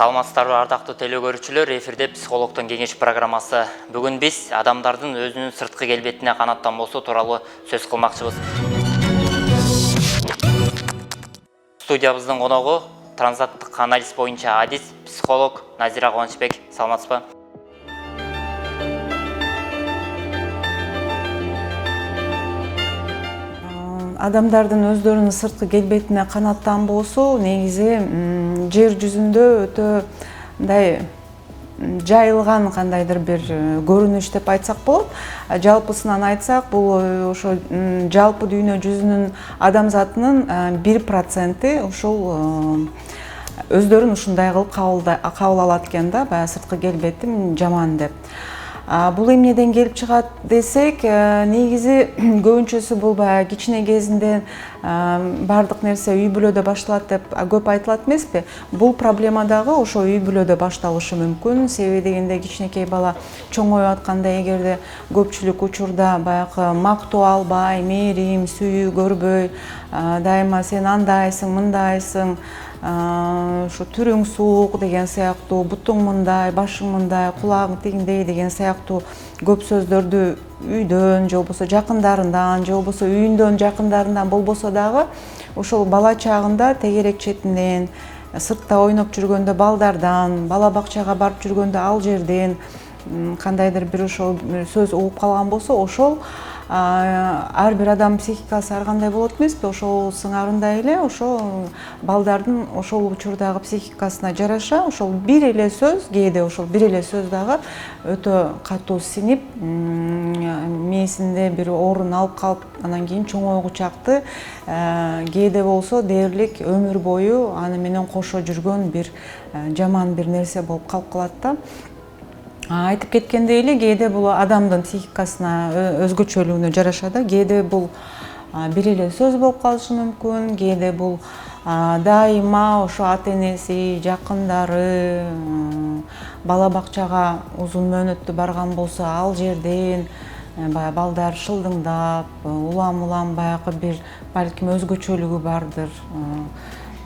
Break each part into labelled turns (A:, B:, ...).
A: Саламатсыздарбы ардактуу теле көрүүчүлөр, эфирде психологдун кеңеш программасы. Бүгүн биз адамдардын өзүнүн сырткы келбетине канааттанбоосу тууралуу сөз кылмакчыбыз. Студиябыздын коногу транзакттык анализ боюнча адис, психолог Назира Кубанычбек. Саламатсызбы?
B: Адамдардын өздөрүнүн сырткы келбетине канааттанбоосу негизи жер жүзүндө өтө мындай жайылган кандайдыр бир көрүнүш деп айтсак болот. Жалпысынан айтсак, бул ошо жалпы дүйнө жүзүнүн адамзатынын 1% ушул өздөрүн ушундай кылып кабыл алат экен да, баягы сырткы келбетим жаман деп. Бул эмнеден келип чыгат десек, негизи көбүнчөсү бул баягы кичине кезинде бардык нерсе үй бүлөдө башталат деп көп айтылат эмеспи? Бул проблема дагы ошо үй бүлөдө башталышы мүмкүн. Себеби дегенде кичинекей бала чоңоюп атканда эгерде көпчүлүк учурда баягы мактоо албай, мээрим, сүйүү көрбөй, дайыма сен андайсың, мындайсың, ушу түрүң суук деген сыяктуу, бутуң мындай, башың мындай, кулагың тигиндей деген сыяктуу көп сөздөрдү үйдөн, же болбосо жакындарынан, же болбосо үйүндөн жакындарынан болбосо дагы ошол бала чагында тегерек четинен, сыртта ойноп жүргөндө балдардан, бала бакчага барып жүргөндө ал жерден кандайдыр бир ошол сөз угуп калган болсо, ошол ар бир адам психикасы ар кандай болот эмеспи? Ошол сыңарындай эле ошо балдардын ошол учурдагы психикасына жараша ошол бир эле сөз, кээде ошол бир эле сөз дагы өтө катуу синип, мээсинде бир орун алып калып, анан кийин чоңойгу чакты кээде болсо дээрлик өмүр бою аны менен кошо жүргөн бир жаман бир нерсе болуп калып калат да. Айтып кеткендей эле, кээде бул адамдын психикасына өзгөчөлүгүнө жараша да, кээде бул бир эле сөз болуп калышы мүмкүн, кээде бул дайыма ошо ата энеси, жакындары, бала бакчага узун мөөнөттүү барган болсо ал жерден баягы балдар шылдыңдап, улам баягы бир балким өзгөчөлүгү бардыр.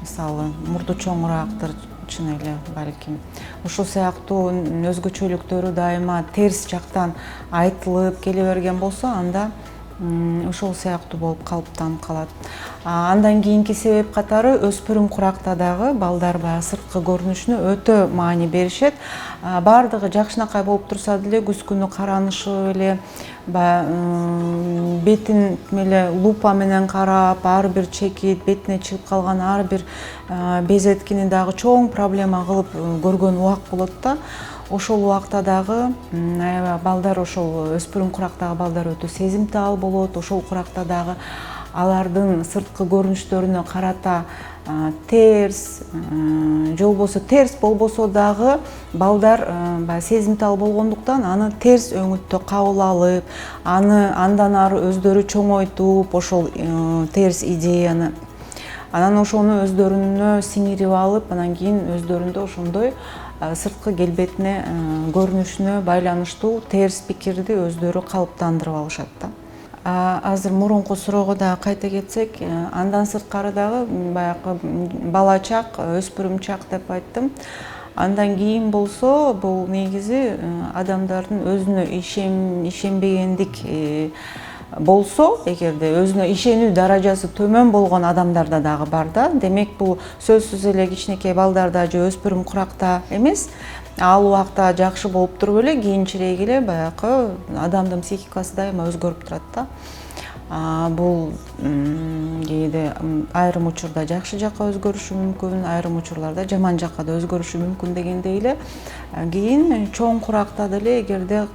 B: Мисалы, мурду чоңураактыр, чын эле балким. Ушул сыяктуу өзгөчөлүктөрү дайыма терс жактан айтылып келе берген болсо, анда ошол сыяктуу болуп калыптанып калат. Андан кийинки себеп катары өспүрүм куракта дагы балдар баягы сырткы көрүнүшүнө өтө маани беришет. Бардыгы жакшынакай болуп турса деле күз күнү каранышып эле, бетин эле лупа менен карап, ар бир чекит, бетине чыгып калган ар бир безеткини дагы чоң проблема кылып көргөн убак болот да. Ошол убакта дагы балдар, ошол өспүрүм курактагы балдар өтө сезимтал болот. Ошол куракта дагы алардын сырткы көрүнүштөрүнө карата терс, же болбосо терс болбосо дагы балдар сезимтал болгондуктан аны терс өңүттө кабыл алып, аны андан ары өздөрү чоңойтуп, ошол терс идеяны анан ошону өздөрүнө сиңирип алып, анан кийин өздөрүндө ошондой сырткы келбетине, көрүнүшүнө байланыштуу терс пикирди өздөрү калыптандырып алышат да. Азыр мурунку суроого дагы кайта кетсек, андан сырткары дагы баягы бала чак, өспүрүм чак деп айттым. Андан кийин болсо, бул негизи адамдардын өзүнө ишенбегендик болсо, эгерде өзүнө ишенүү даражасы төмөн болгон адамдарда дагы бар да. Демек, бул сөзсүз эле кичинекей балдарда же өспүрүм куракта эмес, ал убакта жакшы болуп туруп эле кийинчерээк эле баягы адамдын психикасы дайыма өзгөрүп турат да. Бул кээде айрым учурда жакшы жакка өзгөрүшү мүмкүн, айрым учурларда жаман жакка да өзгөрүшү мүмкүн дегендей эле, кийин чоң куракта деле эгерде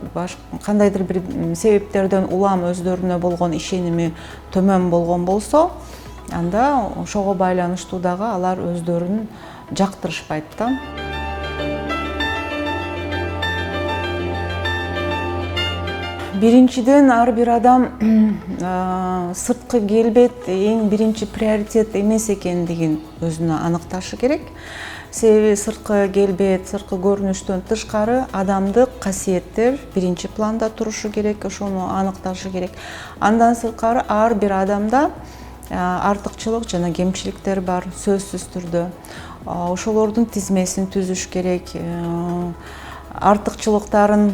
B: кандайдыр бир себептерден улам өздөрүнө болгон ишеними төмөн болгон болсо, анда ошого байланыштуу дагы алар өздөрүн жактырышпайт да. Биринчиден, ар бир адам сырткы келбет эң биринчи приоритет эмес экендигин өзүнө аныкташы керек. Себеби сырткы келбет, сырткы көрүнүштөн тышкары адамдык касиеттер биринчи планда турушу керек, ошону аныкташы керек. Андан сырткары ар бир адамда артыкчылык жана кемчиликтер бар, сөзсүз түрдө. ошолордун тизмесин түзүш керек. Артыкчылыктарын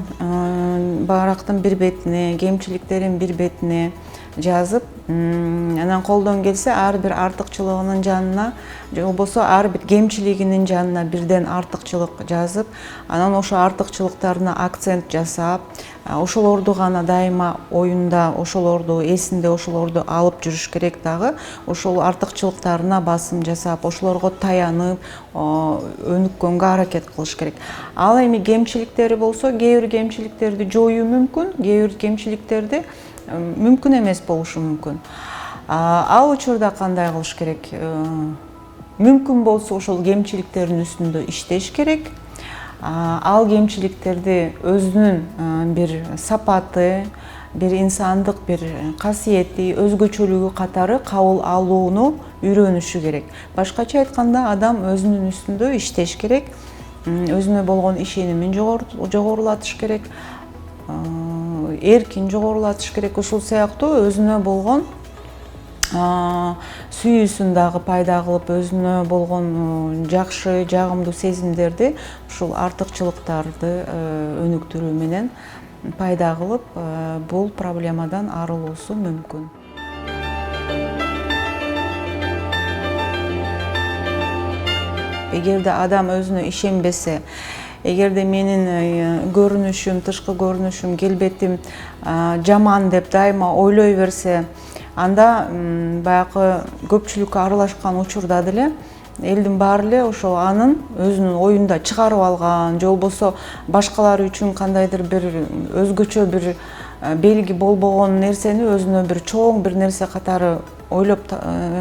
B: барактын бир бетине, кемчиликтерин бир бетине жазып, анан колдон келсе ар бир артыкчылыгынын жанына же болбосо ар бир кемчилигинин жанына бирден артыкчылык жазып, анан ошо артыкчылыктарына акцент жасап, ошолорду гана дайыма оюнда, ошолорду эсинде, ошолорду алып жүрүш керек дагы. Ошол артыкчылыктарына басым жасап, ошолорго таянып, өнүккөнгө аракет кылыш керек. Ал эми кемчиликтери болсо, кээ бир кемчиликтерди жоюу мүмкүн, кээ бир кемчиликтерди мүмкүн эмес болушу мүмкүн. Ал учурда кандай кылыш керек? Мүмкүн болсо ошол кемчиликтердин үстүндө иштеш керек. Ал кемчиликтерди өзүнүн бир сапаты, бир инсандык бир касиети, өзгөчөлүгү катары кабыл алууну үйрөнүшү керек. Башкача айтканда, адам өзүнүн үстүндө иштеш керек, өзүнө болгон ишенимин жогорулатыш керек, эркин жогорулатыш керек. Ушул сыяктуу өзүнө болгон сүйүүсүн дагы пайда кылып, өзүнө болгон жакшы, жагымдуу сезимдерди ушул артыкчылыктарды өнүктүрүү менен пайда кылып, бул проблемадан арылуусу мүмкүн. Эгерде адам өзүнө ишенбесе, эгерде менин көрүнүшүм, тышкы көрүнүшүм, келбетим жаман деп дайыма ойлой берсе, анда баягы көпчүлүккө аралашкан учурда деле элдин баары эле ошо анын өзүнүн оюнда чыгарып алган, же болбосо башкалар үчүн кандайдыр бир өзгөчө бир белги болбогон нерсени өзүнө бир чоң бир нерсе катары ойлоп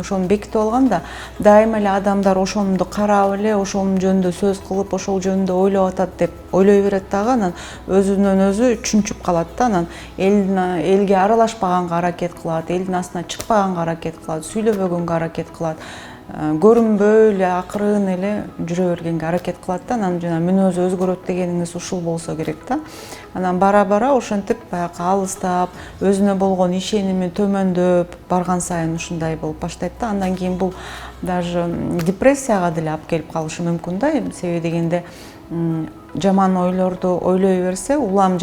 B: ошону бекитип алганда, дайыма эле адамдар ошону карап эле, ошол жөнүндө сөз кылып, ошол жөнүндө ойлоп атат деп ойлой берет дагы, анан өзүнөн өзү чүнчүп калат да, анан элге аралашпаганга аракет кылат, элдин астына чыкпаганга аракет кылат, сүйлөбөгөнгө аракет кылат, көрүнбөй эле акырын эле жүрө бергенге аракет кылат да, анан жана мүнөзү өзгөрөт дегениңиз ушул болсо керек да. Анан бара-бара ошентип баягы алыстап, өзүнө болгон ишеними төмөндөп барган сайын ушундай болуп баштайт да. Андан кийин бул даже депрессияга деле алып келип калышы мүмкүн да. Себеби дегенде жаман ойлорду ойлой берсе, улам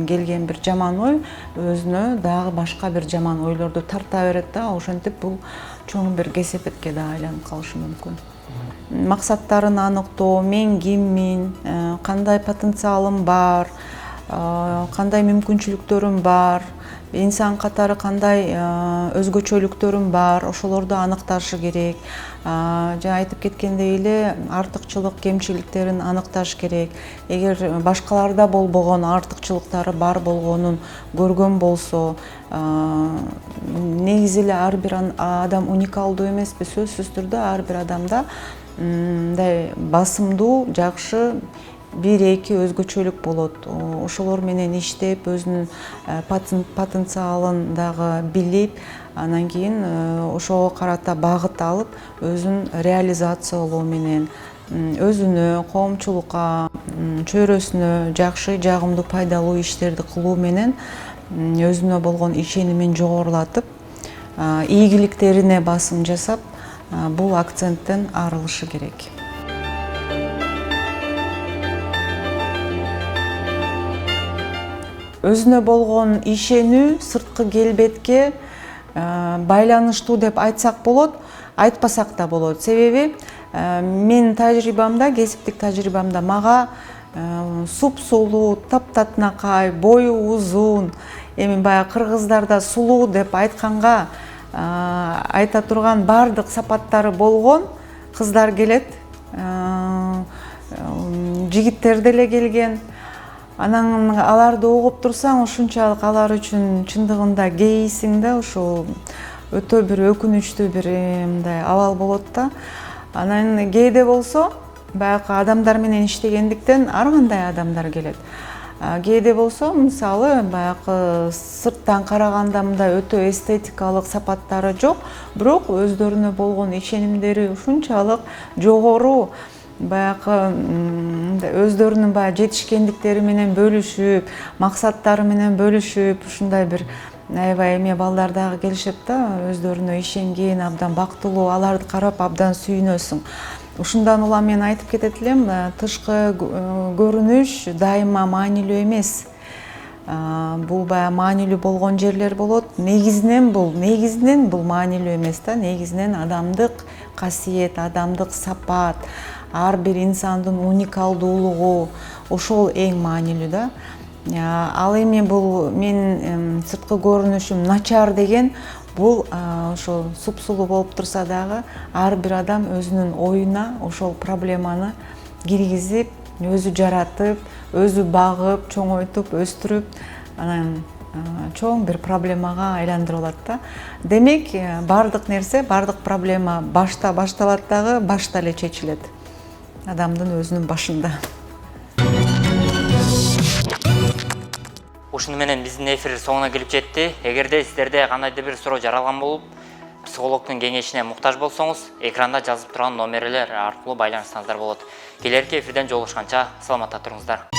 B: келген бир жаман ой өзүнө дагы башка бир жаман ойлорду тарта берет да. Ошентип бул чоң бир кесепетке да айланып калышы мүмкүн. Максаттарын аныктоо, мен киммин, кандай потенциалым бар, кандай мүмкүнчүлүктөрүм бар, инсан катары кандай өзгөчөлүктөрүм бар, ошолорду аныкташы керек. Жана айтып кеткендей эле артыкчылык, кемчиликтерин аныкташ керек. Эгер башкаларда болбогон артыкчылыктары бар болгонун көргөн болсо, негизи эле ар бир адам уникалдуу эмеспи? Сөзсүз түрдө ар бир адамда мындай басымдуу, жакшы бир-эки өзгөчөлүк болот. Ошолор менен иштеп, өзүнүн потенциалын дагы билип, анан кийин ошого карата багыт алып, өзүн реализациялоо менен өзүнө, коомчулукка, чөйрөсүнө жакшы, жагымдуу, пайдалуу иштерди кылуу менен өзүнө болгон ишенимин жогорулатып, ийгиликтерине басым жасап, бул акценттен арылышы керек. Өзүнө болгон ишенүү сырткы келбетке байланыштуу деп айтсак болот, айтпасак да болот. Себеби менин тажрыйбамда, кесиптик тажрыйбамда мага суп-сулуу, таптатынакай, бою узун, эми баягы кыргыздарда сулуу деп айтканга айта турган бардык сапаттары болгон кыздар келет, жигиттер деле келген. Анан аларды угуп турсаң, ушунчалык алар үчүн чындыгында кейисиң да, ушул өтө бир өкүнүчтүү бир мындай абал болот да. Анан кээде болсо баягы адамдар менен иштегендиктен ар кандай адамдар келет. Кээде болсо, мисалы, баягы сырттан караганда мындай өтө эстетикалык сапаттары жок, бирок өздөрүнө болгон ишенимдери ушунчалык жогору, баягы өздөрүнүн баягы жетишкендиктери менен бөлүшүп, максаттары менен бөлүшүп, ушундай бир аябай эме балдар дагы келишет да, өздөрүнө ишенген, абдан бактылуу, аларды карап абдан сүйүнөсүң. Ушундан улам мен айтып кетет элем, тышкы көрүнүш дайыма маанилүү эмес. Бул баягы маанилүү болгон жерлер болот. Негизинен бул маанилүү эмес да. Негизинен адамдык касиет, адамдык сапат, ар бир инсандын уникалдуулугу, ошол эң маанилүү да. Ал эми бул менин сырткы көрүнүшүм начар деген, бул ошо супсулуу болуп турса дагы ар бир адам өзүнүн оюна ошол проблеманы киргизип, өзү жаратып, өзү багып, чоңойтуп, өстүрүп, анан чоң бир проблемага айландырып алат да. Демек, бардык нерсе, бардык проблема башта башталат дагы, башта эле чечилет. Адамдын өзүнүн башында.
A: Ушуну менен биздин эфир соңуна келип жетти. Эгерде сиздерде кандайдыр бир суроо жаралган болуп, психологдун кеңешине муктаж болсоңуз, экранда жазып турган номерлер аркылуу байланышсаңыздар болот. Келерки эфирден жолугушканча саламатта туруңуздар.